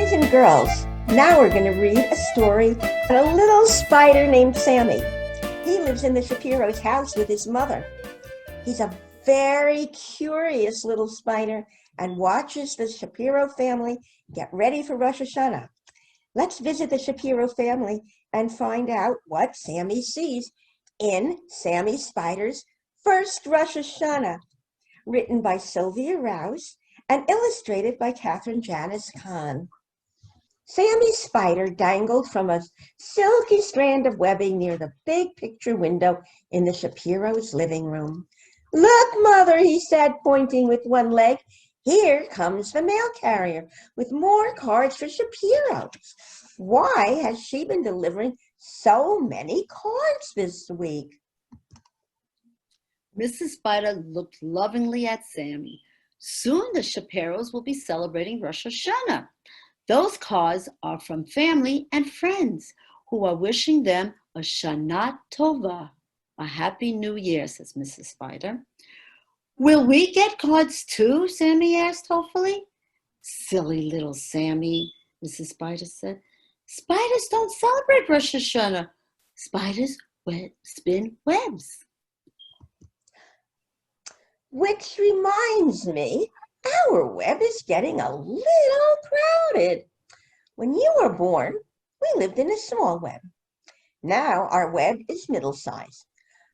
Boys and girls, now we're going to read a story about a little spider named Sammy. He lives in the Shapiro's house with his mother. He's a very curious little spider and watches the Shapiro family get ready for Rosh Hashanah. Let's visit the Shapiro family and find out what Sammy sees in Sammy Spider's First Rosh Hashanah, written by Sylvia Rouse and illustrated by Catherine Janice Kahn. Sammy's spider dangled from a silky strand of webbing near the big picture window in the Shapiro's living room. "Look, Mother," he said, pointing with one leg. "Here comes the mail carrier with more cards for Shapiro. Why has she been delivering so many cards this week?" Mrs. Spider looked lovingly at Sammy. Soon the Shapiros will be celebrating Rosh Hashanah. Those cards are from family and friends who are wishing them a Shana Tova, a happy new year, says Mrs. Spider. "Will we get cards too?" Sammy asked hopefully. "Silly little Sammy," Mrs. Spider said. "Spiders don't celebrate Rosh Hashanah. Spiders spin webs." Which reminds me, our web is getting a little crowded. When you were born, we lived in a small web. Now our web is middle size.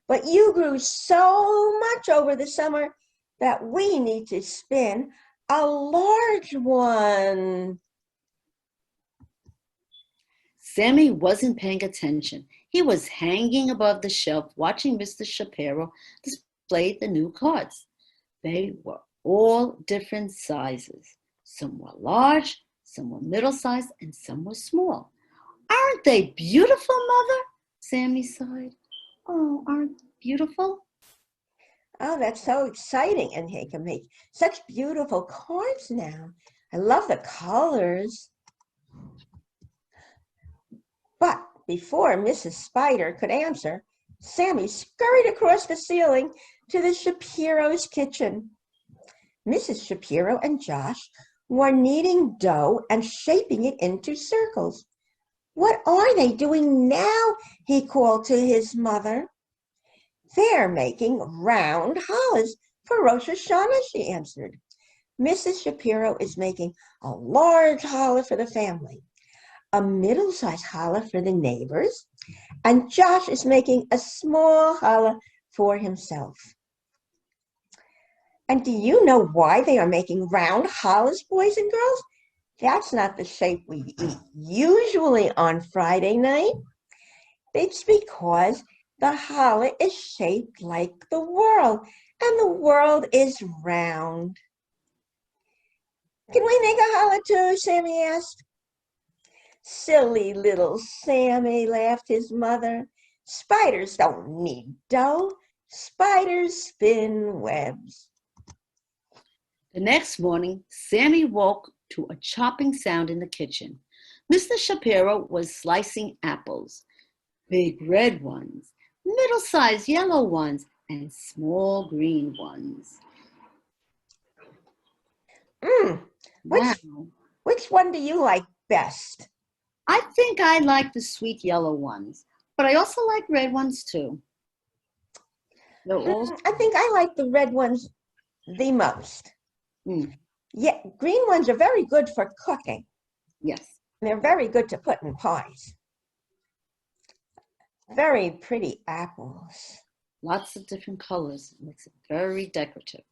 But you grew so much over the summer that we need to spin a large one. Sammy wasn't paying attention. He was hanging above the shelf watching Mr. Shapiro display the new cards. They were all different sizes. Some were large, some were middle-sized, and some were small. "Aren't they beautiful, Mother?" Sammy sighed. "Oh, aren't they beautiful?" Oh, that's so exciting, and he can make such beautiful cards now. I love the colors. But before Mrs. Spider could answer, Sammy scurried across the ceiling to the Shapiro's kitchen. Mrs. Shapiro and Josh were kneading dough and shaping it into circles. "What are they doing now?" he called to his mother. "They're making round challahs for Rosh Hashanah," she answered. "Mrs. Shapiro is making a large challah for the family, a middle-sized challah for the neighbors, and Josh is making a small challah for himself." And do you know why they are making round challahs, boys and girls? That's not the shape we eat usually on Friday night. It's because the challah is shaped like the world, and the world is round. "Can we make a challah too?" Sammy asked. "Silly little Sammy," laughed his mother. "Spiders don't need dough. Spiders spin webs." The next morning, Sammy woke to a chopping sound in the kitchen. Mr. Shapiro was slicing apples, big red ones, middle-sized yellow ones, and small green ones. Wow. Which one do you like best? I think I like the sweet yellow ones, but I also like red ones too. I think I like the red ones the most. Yeah, green ones are very good for cooking. Yes. They're very good to put in pies. Very pretty apples. Lots of different colors. It makes it very decorative.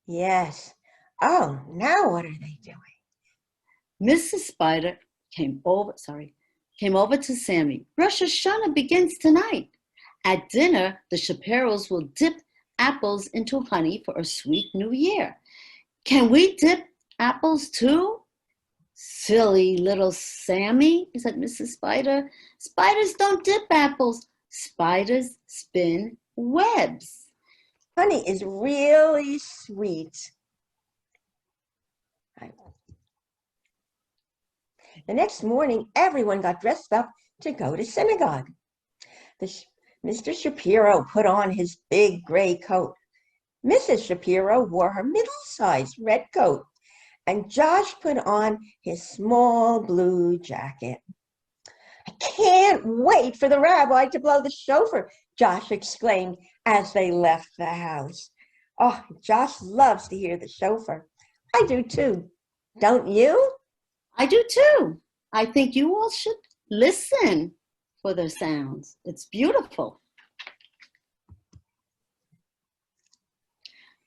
Yes. Oh, now what are they doing? Mrs. Spider came over to Sammy. "Rosh Hashanah begins tonight. At dinner, the Shapiros will dip apples into honey for a sweet new year. Can we dip apples too?" "Silly little Sammy," said Mrs. Spider. "Spiders don't dip apples. Spiders spin webs." Honey is really sweet. The next morning, everyone got dressed up to go to synagogue. Mr. Shapiro put on his big gray coat. Mrs. Shapiro wore her middle-sized red coat, and Josh put on his small blue jacket. I can't wait for the rabbi to blow the shofar, Josh exclaimed as they left the house. Oh, Josh loves to hear the shofar. I do too. Don't you? I do too. I think you all should listen for the sounds. It's beautiful.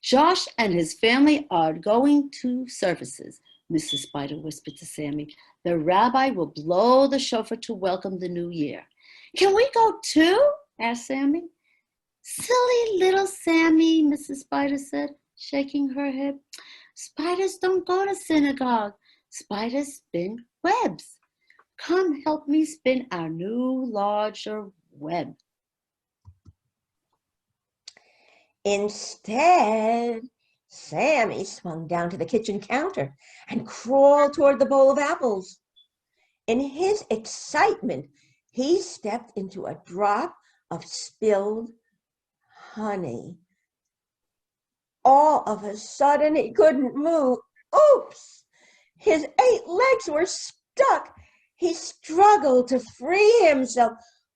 Josh and his family are going to services, Mrs. Spider whispered to Sammy. The rabbi will blow the shofar to welcome the new year. Can we go too? Asked Sammy. Silly little Sammy, Mrs. Spider said, shaking her head. Spiders don't go to synagogue. Spiders spin webs. Come help me spin our new, larger web. Instead, Sammy swung down to the kitchen counter and crawled toward the bowl of apples. In his excitement, he stepped into a drop of spilled honey. All of a sudden, he couldn't move. Oops! His 8 legs were stuck. He struggled to free himself.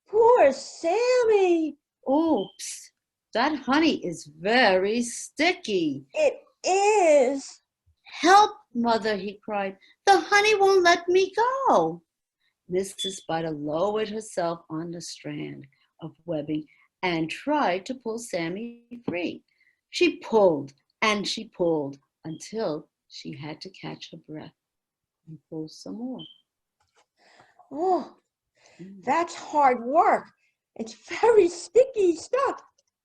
Poor Sammy! Oops, that honey is very sticky. It is. Help, Mother, he cried. The honey won't let me go. Mrs. Spider lowered herself on the strand of webbing and tried to pull Sammy free. She pulled and she pulled until she had to catch her breath and pull some more. Oh, that's hard work. It's very sticky stuff.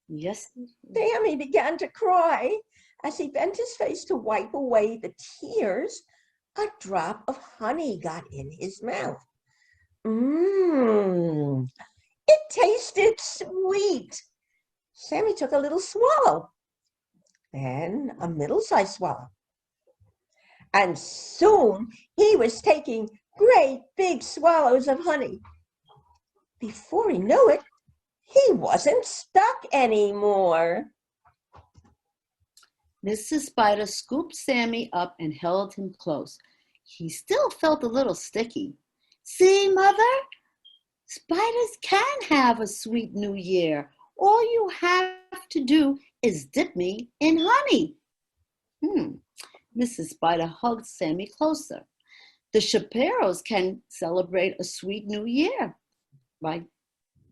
Yes. Sammy began to cry. As he bent his face to wipe away the tears, a drop of honey got in his mouth. Mmm, it tasted sweet. Sammy took a little swallow, then a middle-sized swallow. And soon he was taking great big swallows of honey. Before he knew it, he wasn't stuck anymore. Mrs. Spider scooped Sammy up and held him close. He still felt a little sticky. See, Mother? Spiders can have a sweet new year. All you have to do is dip me in honey. Mrs. Spider hugged Sammy closer. The Shapiros can celebrate a sweet new year by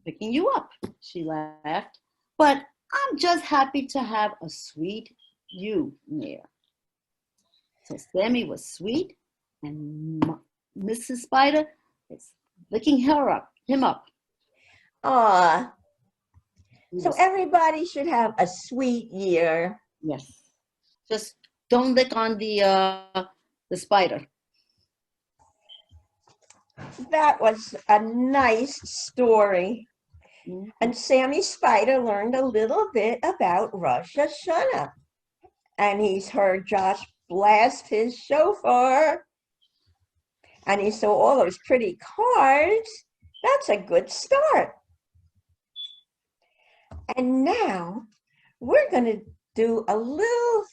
picking you up, she laughed. But I'm just happy to have a sweet you near. So Sammy was sweet, and Mrs. Spider is licking him up. Ah, so Yes. everybody should have a sweet year. Yes. Just don't lick on the spider. That was a nice story. And Sammy Spider learned a little bit about Rosh Hashanah. And he's heard Josh blast his shofar. And he saw all those pretty cards. That's a good start. And now we're going to do a little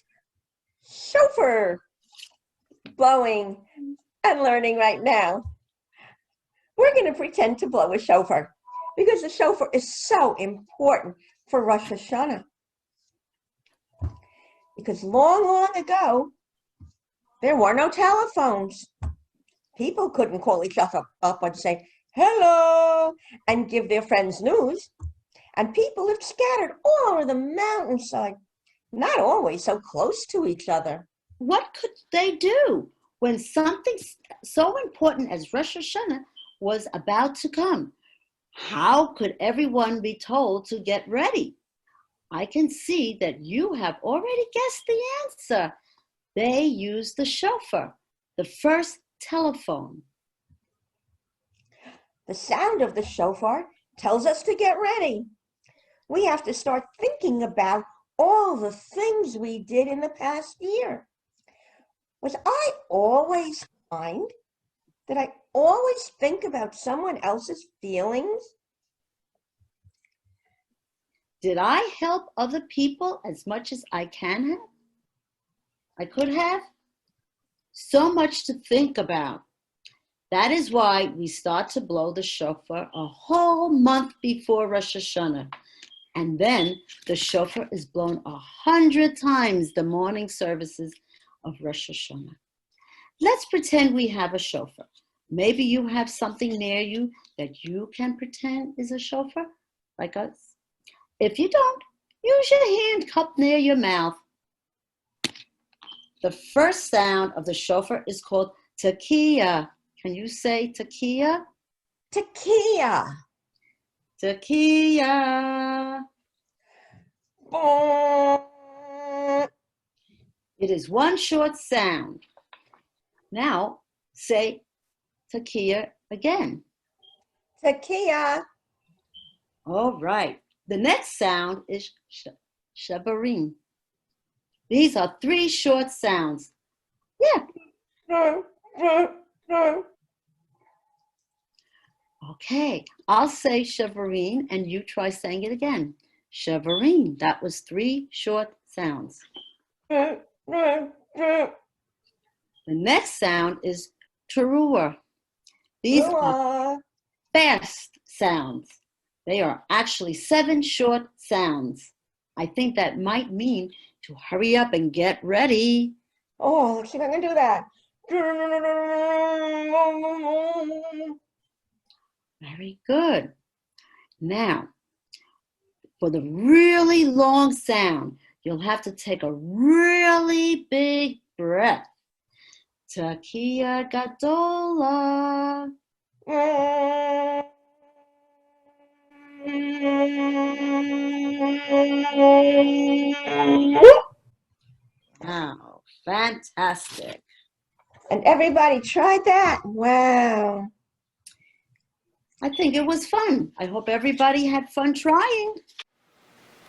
shofar blowing and learning right now. We're going to pretend to blow a shofar because the shofar is so important for Rosh Hashanah. Because long, long ago, there were no telephones. People couldn't call each other up and say, hello, and give their friends news. And people lived scattered all over the mountainside, not always so close to each other. What could they do when something so important as Rosh Hashanah was about to come? How could everyone be told to get ready? I can see that you have already guessed the answer. They used the shofar, the first telephone. The sound of the shofar tells us to get ready. We have to start thinking about all the things we did in the past year. Was I always kind? Did I always think about someone else's feelings? Did I help other people as much as I could have? So much to think about. That is why we start to blow the shofar a whole month before Rosh Hashanah. And then the shofar is blown 100 times the morning services of Rosh Hashanah. Let's pretend we have a shofar. Maybe you have something near you that you can pretend is a shofar, like us. If you don't, use your hand cupped near your mouth. The first sound of the shofar is called tekiah. Can you say tekiah? Tekiah. Tekiah. It is one short sound. Now say tekiah again. Tekiah. All right. The next sound is shabarim. These are 3 short sounds. Yeah. Okay, I'll say shabarim and you try saying it again. Shabarim. That was 3 short sounds. The next sound is teruah. These are fast sounds. They are actually 7 short sounds. I think that might mean to hurry up and get ready. Oh, let's see if I can do that. Very good. Now, for the really long sound, you'll have to take a really big breath. Tekiah gadola. Wow, fantastic. And everybody tried that? Wow. I think it was fun. I hope everybody had fun trying.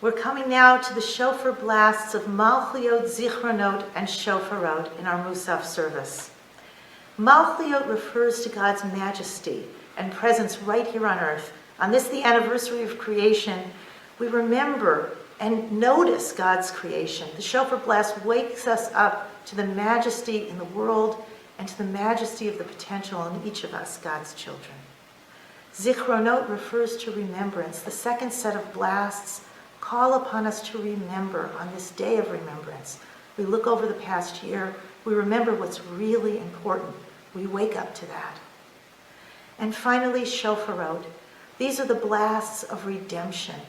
We're coming now to the shofar blasts of Malchiyot, Zichronot, and Shofarot in our Musaf service. Malchiyot refers to God's majesty and presence right here on earth. On this, the anniversary of creation, we remember and notice God's creation. The shofar blast wakes us up to the majesty in the world and to the majesty of the potential in each of us, God's children. Zichronot refers to remembrance. The second set of blasts call upon us to remember on this day of remembrance. We look over the past year, we remember what's really important. We wake up to that. And finally, Shofarot. These are the blasts of redemption.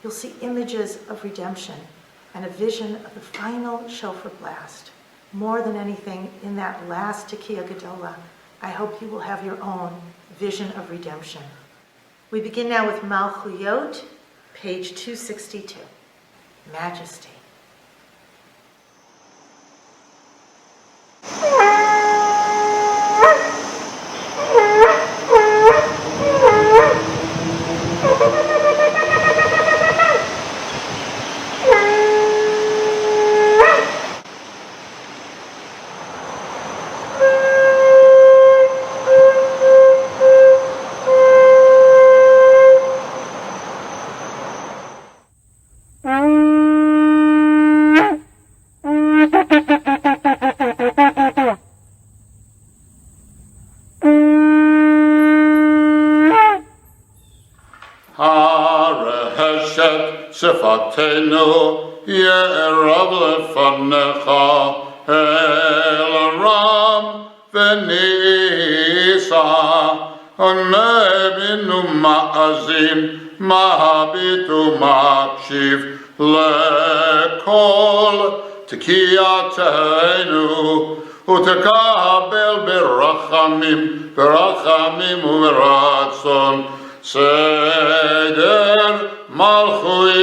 You'll see images of redemption and a vision of the final shofar blast. More than anything, in that last Tekiah Gedolah, I hope you will have your own vision of redemption. We begin now with Malchuyot, page 262, Majesty. שפתנו יערב לפניך אל רם ונישא ומבינו מאזין מביט ומקשיב לכל תקיעתנו ותקבל ברחמים וברצון סדר מלכויותינו.